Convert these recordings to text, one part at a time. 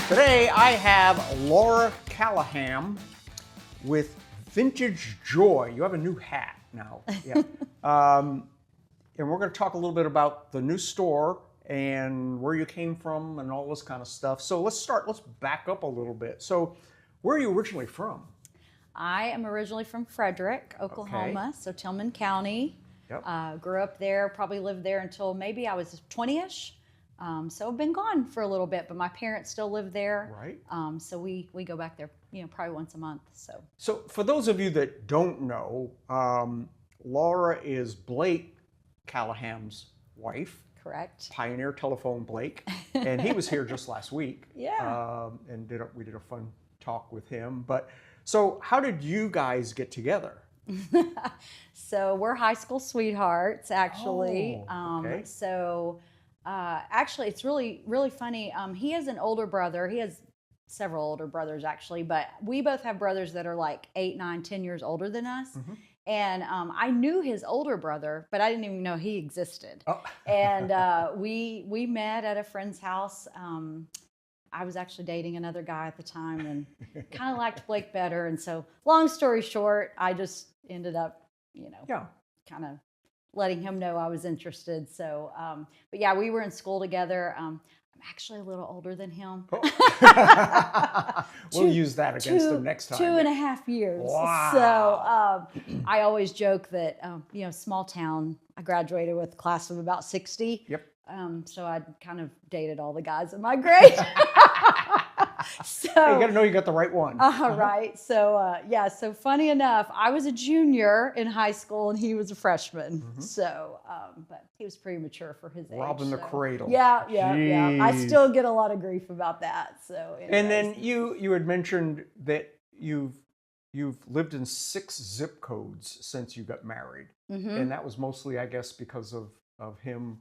Today I have Laura Callaham with Vintage Joy. You have a new hat now. Yeah. And we're going to talk a little bit about the new store and where you came from and all this kind of stuff. So let's back up a little bit. So where are you originally from? I am originally from Frederick, Oklahoma, so Tillman County. Yep. Grew up there, probably lived there until maybe I was 20-ish. So I've been gone for a little bit, but my parents still live there. Right. So we go back there, probably once a month. So for those of you that don't know, Laura is Blake Callaham's wife. Correct. Pioneer Telephone Blake, and he was here just last week. Yeah. And we did a fun talk with him. But so how did you guys get together? So we're high school sweethearts, actually. Oh, okay. Actually, it's really, really funny. He has an older brother. He has several older brothers, actually, but we both have brothers that are like 8, 9, 10 years older than us. Mm-hmm. And I knew his older brother, but I didn't even know he existed. Oh. And we met at a friend's house. I was actually dating another guy at the time and kind of liked Blake better. And so long story short, I just ended up, kind of letting him know I was interested. So, but yeah, we were in school together. I'm actually a little older than him. Oh. We'll use that against him next time. 2.5 years. Wow. So I always joke that, small town, I graduated with a class of about 60. Yep. So I kind of dated all the guys in my grade. So hey, you got to know you got the right one. Right. So so funny enough, I was a junior in high school and he was a freshman. Mm-hmm. So, but he was pretty mature for his age. Robbing the cradle. Yeah. I still get a lot of grief about that. So, anyways. And then you had mentioned that you've lived in 6 zip codes since you got married, mm-hmm. and that was mostly, I guess, because of him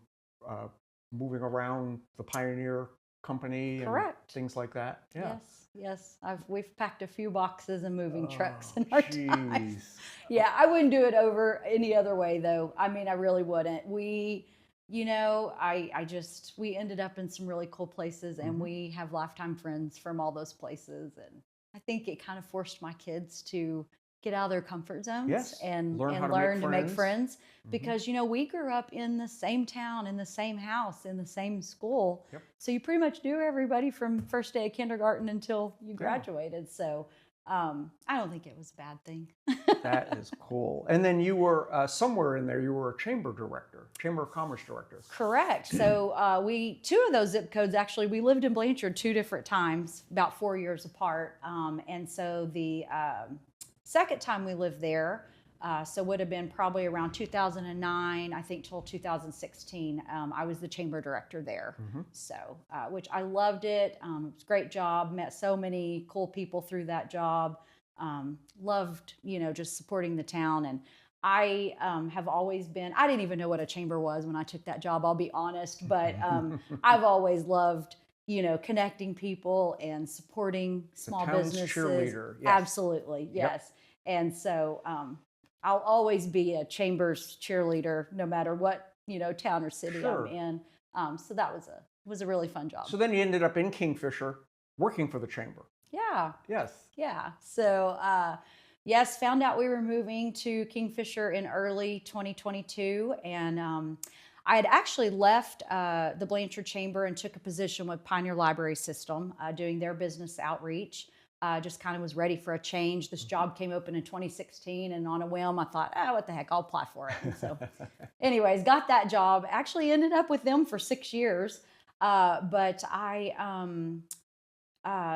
moving around the Pioneer company. Correct. And things like that. Yeah. Yes. We've packed a few boxes and moving trucks in our time. Yeah, I wouldn't do it over any other way though. I mean, I really wouldn't. We, we ended up in some really cool places, and mm-hmm. we have lifetime friends from all those places. And I think it kind of forced my kids to get out of their comfort zones and learn to make friends. Mm-hmm. Because, we grew up in the same town, in the same house, in the same school. Yep. So you pretty much knew everybody from first day of kindergarten until you graduated. Yeah. So I don't think it was a bad thing. That is cool. And then you were somewhere in there, you were a Chamber of Commerce director. Correct. So 2 of those zip codes, actually, we lived in Blanchard 2 different times, about 4 years apart. And so the second time we lived there, so would have been probably around 2009, I think, till 2016. I was the chamber director there. Mm-hmm. So, which I loved it. It was a great job. Met so many cool people through that job. Loved, just supporting the town. And I have always been, I didn't even know what a chamber was when I took that job, I'll be honest. But I've always loved, connecting people and supporting small businesses. Cheerleader. Yes. Absolutely. Yes. Yep. And so, I'll always be a Chambers cheerleader, no matter what, town or city I'm in. So that was a really fun job. So then you ended up in Kingfisher working for the Chamber. Yeah. Yes. Yeah. So, found out we were moving to Kingfisher in early 2022. And I had actually left the Blanchard Chamber and took a position with Pioneer Library System doing their business outreach. Just kind of was ready for a change. This job came open in 2016, and on a whim, I thought, what the heck, I'll apply for it. And so anyways, got that job. Actually ended up with them for 6 years. But I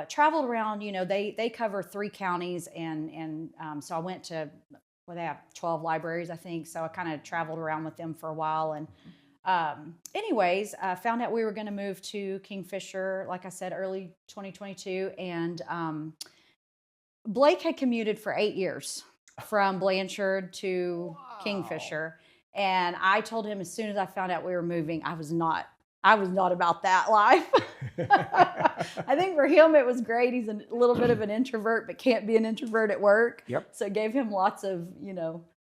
traveled around, they cover 3 counties. And so I went to, they have 12 libraries, I think. So I kind of traveled around with them for a while. And found out we were going to move to Kingfisher, like I said, early 2022. And Blake had commuted for 8 years from Blanchard to Kingfisher. And I told him as soon as I found out we were moving, I was not about that life. I think for him it was great. He's a little bit of an introvert, but can't be an introvert at work. Yep. So it gave him lots of,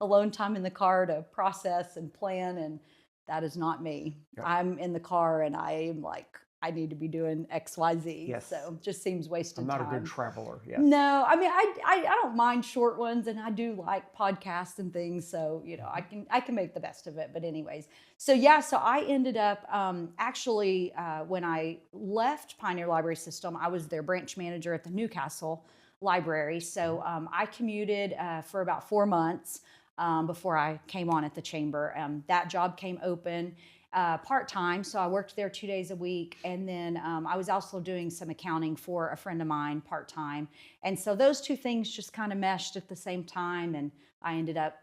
alone time in the car to process and plan. And that is not me. Yep. I'm in the car and I am like I need to be doing X, Y, Z. Yes. So it just seems wasted I'm time. not a good traveler. Yes. No, I mean, I don't mind short ones, and I do like podcasts and things. So, you know, I can make the best of it. But anyways, so yeah, so I ended up actually when I left Pioneer Library System, I was their branch manager at the Newcastle Library. So I commuted for about 4 months before I came on at the chamber. That job came open part-time, so I worked there 2 days a week, and then I was also doing some accounting for a friend of mine part-time, and so those two things just kind of meshed at the same time, and I ended up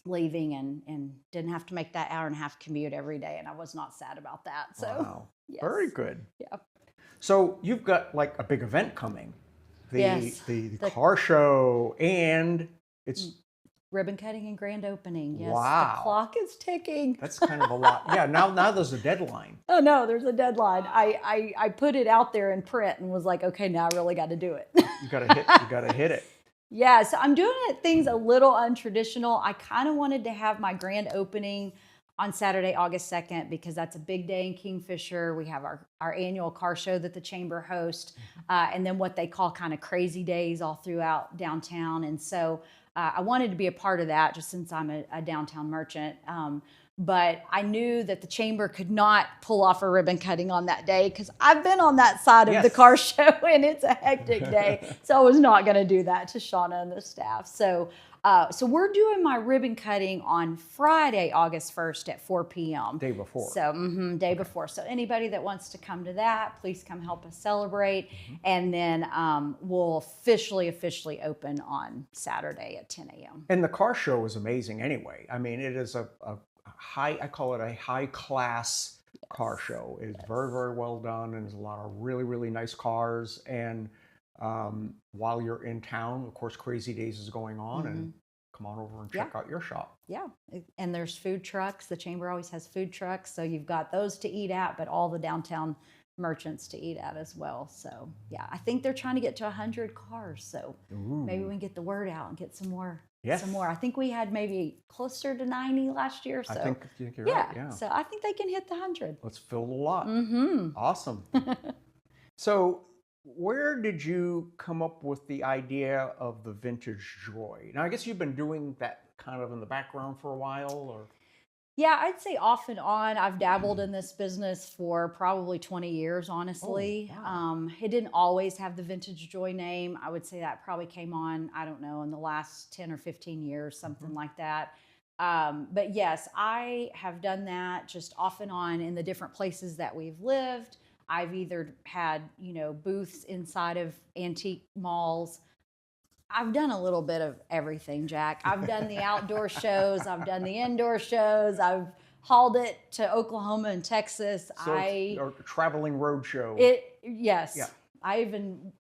leaving and didn't have to make that hour-and-a-half commute every day, and I was not sad about that. So Wow. yes. Very good. Yeah. So you've got like a big event coming, Yes. the car show, and it's ribbon cutting and grand opening. Yes. Wow. The clock is ticking. That's kind of a lot. Yeah. Now there's a deadline. Oh no, there's a deadline. I put it out there in print and was like, okay, now I really got to do it. You gotta hit it. Yeah, so I'm doing things a little untraditional. I kind of wanted to have my grand opening on Saturday, August 2nd, because that's a big day in Kingfisher. We have our annual car show that the chamber hosts, and then what they call kind of crazy days all throughout downtown. And so I wanted to be a part of that just since I'm a downtown merchant. But I knew that the chamber could not pull off a ribbon cutting on that day because I've been on that side of the car show and it's a hectic day. So I was not going to do that to Shauna and the staff. So we're doing my ribbon cutting on Friday, August 1st at 4 p.m. Day before. So day before. So anybody that wants to come to that, please come help us celebrate. And then we'll officially open on Saturday at 10 a.m. And the car show is amazing anyway. I mean, it is a I call it a high class car show. It's very, very well done, and there's a lot of really, really nice cars. And while you're in town, of course, Crazy Days is going on, and come on over and check out your shop. Yeah, and there's food trucks. The chamber always has food trucks, so you've got those to eat at, but all the downtown merchants to eat at as well. So yeah, I think they're trying to get to 100 cars. So maybe we can get the word out and get some more. Yes. Some more. I think we had maybe closer to 90 last year. So I think you're right. Yeah. So I think they can hit the 100. Let's fill the lot. Awesome. So where did you come up with the idea of the Vintage Joy? Now, I guess you've been doing that kind of in the background for a while, or? Yeah, I'd say off and on. I've dabbled in this business for probably 20 years, honestly. Oh, wow. It didn't always have the Vintage Joy name. I would say that probably came on, I don't know, in the last 10 or 15 years, something like that. But yes, I have done that just off and on in the different places that we've lived. I've either had, booths inside of antique malls. I've done a little bit of everything, Jack. I've done the outdoor shows. I've done the indoor shows. I've hauled it to Oklahoma and Texas. So it's a traveling road show. Yes. Yeah. I even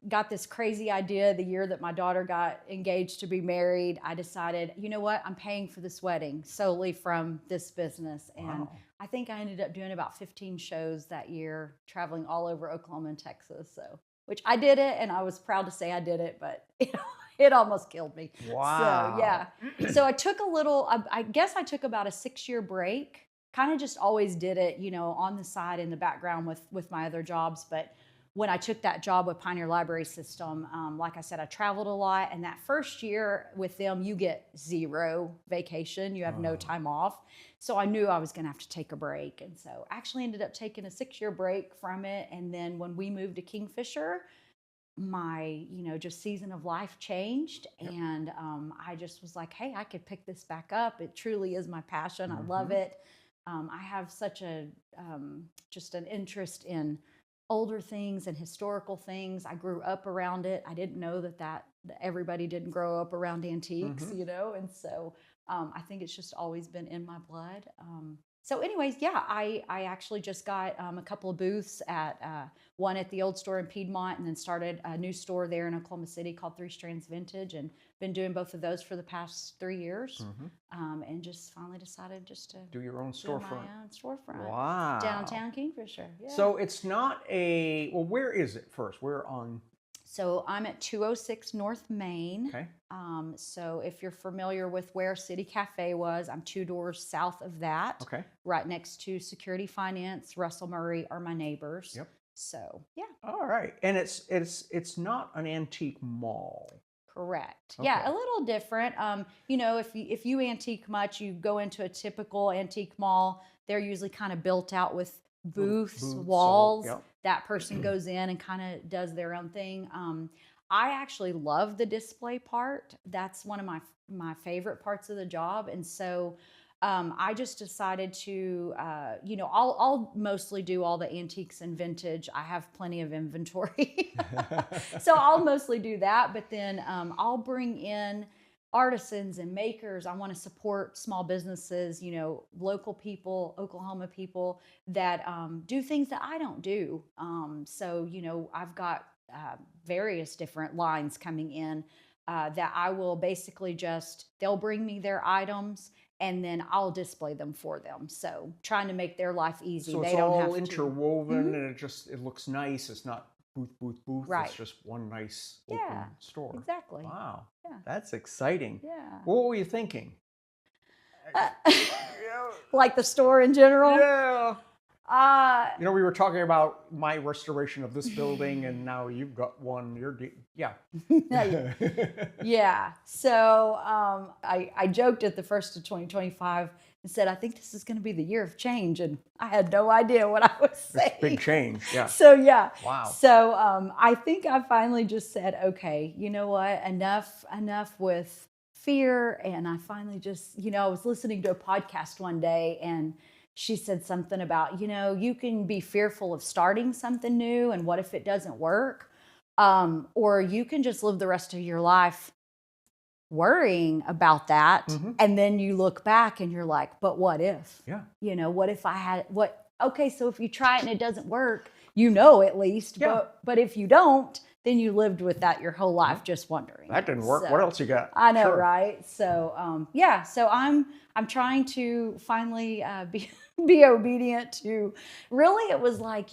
got this crazy idea the year that my daughter got engaged to be married. I decided, you know what? I'm paying for this wedding solely from this business. And I think I ended up doing about 15 shows that year, traveling all over Oklahoma and Texas. So. Which I did it, and I was proud to say I did it, but it almost killed me. Wow. So, yeah. So I took I guess I took about a 6-year break. Kind of just always did it, on the side in the background with my other jobs. But when I took that job with Pioneer Library System, like I said, I traveled a lot. And that first year with them, you get 0 vacation. You have no time off. So I knew I was going to have to take a break. And so I actually ended up taking a 6-year break from it. And then when we moved to Kingfisher, my, just season of life changed. Yep. And I just was like, hey, I could pick this back up. It truly is my passion. I love it. I have such just an interest in older things and historical things. I grew up around it. I didn't know that everybody didn't grow up around antiques, and so I think it's just always been in my blood. So anyways, yeah, I actually just got a couple of booths at one at the old store in Piedmont, and then started a new store there in Oklahoma City called 3 Strands Vintage, and been doing both of those for the past 3 years. And just finally decided just to do your own storefront. My own storefront. Wow. Downtown Kingfisher. Yeah. So it's not where is it first? We're on. So I'm at 206 North Main. Okay. So if you're familiar with where City Cafe was, I'm 2 doors south of that. Okay. Right next to Security Finance. Russell Murray are my neighbors. Yep. So yeah. All right. And it's not an antique mall. Correct. Okay. Yeah, a little different. If you antique much, you go into a typical antique mall. They're usually kind of built out with booths, walls. Yep. That person goes in and kind of does their own thing. I actually love the display part. That's one of my favorite parts of the job, and so I just decided to, I'll mostly do all the antiques and vintage. I have plenty of inventory. So I'll mostly do that, but then I'll bring in artisans and makers. I want to support small businesses, local people, Oklahoma people that do things that I don't do. So I've got various different lines coming in that I will basically they'll bring me their items and then I'll display them for them. So trying to make their life easy. So it's they don't all have interwoven and it looks nice. It's not booth. Right. It's just one nice open store. Exactly. Wow. Yeah. That's exciting. Yeah. What were you thinking? Like the store in general? Yeah. We were talking about my restoration of this building, and now you've got one. Yeah. Yeah. So I joked at the first of 2025 and said, I think this is going to be the year of change. And I had no idea what I was saying. It's big change. Yeah. So, yeah. Wow. So I think I finally just said, okay, you know what? Enough with fear. And I finally just, I was listening to a podcast one day and she said something about, you can be fearful of starting something new and what if it doesn't work? Or you can just live the rest of your life worrying about that. Mm-hmm. And then you look back and you're like, but what if? Yeah. What if okay, so if you try it and it doesn't work, at least. Yeah. But if you don't, then you lived with that your whole life just wondering. That didn't work. So, what else you got? I know, Sure. right? So so I'm trying to finally be obedient to. Really, it was like,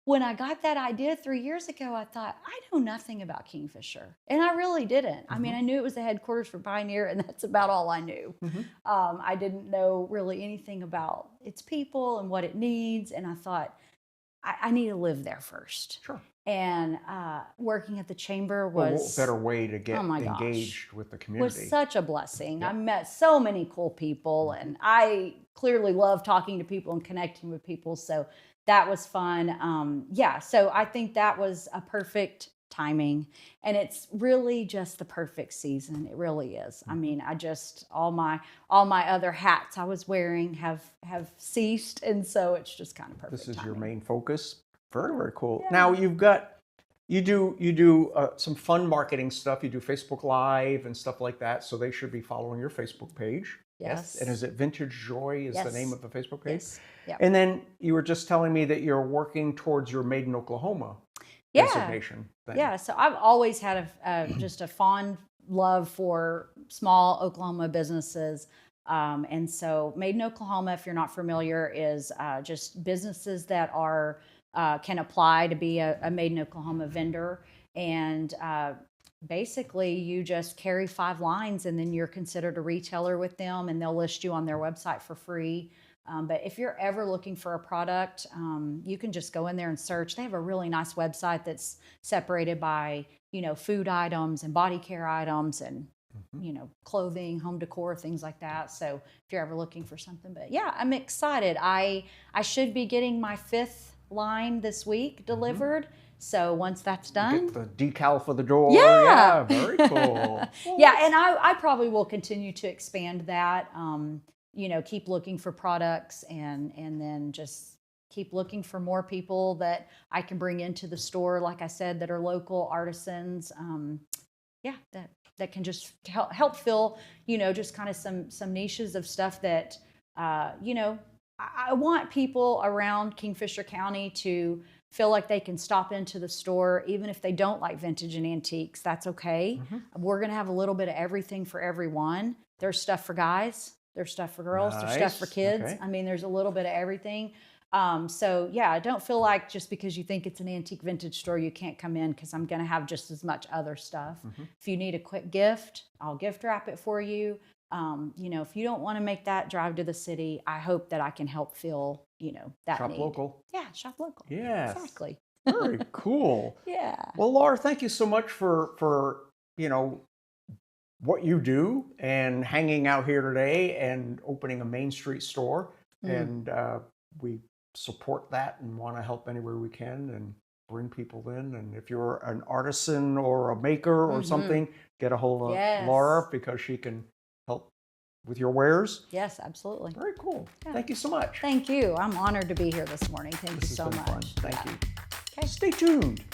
when I got that idea 3 years ago, I thought, I know nothing about Kingfisher. And I really didn't. I mean, I knew it was the headquarters for Pioneer, and that's about all I knew. Mm-hmm. I didn't know really anything about its people and what it needs. And I thought, I need to live there first. Sure. And working at the chamber was... what better way to get my gosh, engaged with the community? was such a blessing. Yeah. I met so many cool people, and I clearly love talking to people and connecting with people. So that was fun. So I think that was a perfect timing, and it's really just the perfect season. It really is. I mean, all my other hats I was wearing have ceased, and so it's just kind of perfect. This is timing. your main focus. Very, very cool. Yeah. Now you do some fun marketing stuff. You do Facebook Live and stuff like that. So they should be following your Facebook page. Yes. And is it Vintage Joy is the name of the Facebook page? Yes. Yep. And then you were just telling me that you're working towards your Made in Oklahoma designation thing. Yeah. So I've always had just a fond love for small Oklahoma businesses. And so Made in Oklahoma, if you're not familiar, is just businesses that can apply to be a Made in Oklahoma vendor. And basically you just carry 5 lines and then you're considered a retailer with them, and they'll list you on their website for free. But if you're ever looking for a product, you can just go in there and search. They have a really nice website that's separated by, food items and body care items and, clothing, home decor, things like that. So if you're ever looking for something, but yeah, I'm excited. I should be getting my 5th line this week delivered. So once that's done, Get the decal for the door. Yeah. Very cool. yeah, and I probably will continue to expand that. Keep looking for products and then just keep looking for more people that I can bring into the store, like I said, that are local artisans. That can just help fill, just kind of some niches of stuff that, I want people around Kingfisher County to feel like they can stop into the store, even if they don't like vintage and antiques. That's okay. We're going to have a little bit of everything for everyone. There's stuff for guys. There's stuff for girls. There's stuff for kids. Okay. I mean, there's a little bit of everything. So yeah, I don't feel like just because you think it's an antique vintage store, you can't come in, because I'm going to have just as much other stuff. If you need a quick gift, I'll gift wrap it for you. If you don't want to make that drive to the city, I hope that I can help fill, that Shop need. local. Yeah, shop local. Yes. Exactly. Very cool. Yeah. Well, Laura, thank you so much for what you do and hanging out here today and opening a Main Street store. And we support that and want to help anywhere we can and bring people in. And if you're an artisan or a maker or something, get a hold of Laura, because she can help with your wares. Yes, absolutely. Very cool. Yeah. Thank you so much. Thank you. I'm honored to be here this morning. Thank you This has so been much. fun. Thank Yeah. you. Okay. Stay tuned.